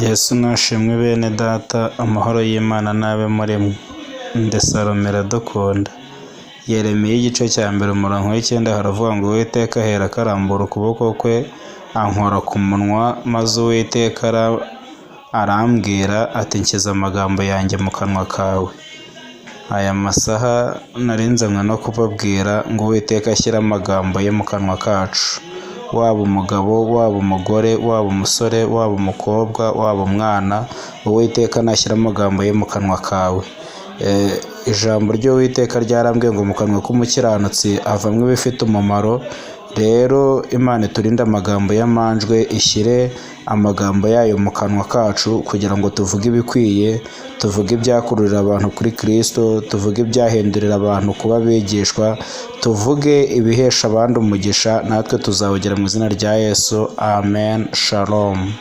Yesu nashimwe bene data, amahoro y'Imana n'abe muri mwe. Ndi Salome Iradukunda. Yeremiya igice cya mbere umurongo w'9 haravuga ngo Uwiteka ahera akarambura ukuboko kwe ankora ku munwa, maze Uwiteka arambwira ati nshyize amagambo yanjye mu kanwa kawe. Aya masaha narinzanywe no kubabwira ngo Uwiteka ashyire amagambo ye mu kanwa kacu. Waba umugabo, waba umugore, waba umusore, waba umukobwa, waba umwana, Uwiteka nashyira amagambo ye mu kanwa kawe. Ijambo ry'Uwiteka ryarambwiye ngo mu kanwa k'umukiranutsi havamwo ibifite umumaro. Rero Imana iturinde amagambo y'amanjwe, ishyire amagambo yayo mu kanwa kacu kugira ngo tuvuge ibikwiye, tuvuge ibyakururira abantu kuri Kristo, tuvuge ibyahindurira abantu kuba abigishwa, tuvuge ibihesha abandi umugisha, natwe tuzawugira mu izina rya Yesu. Amen. Shalom.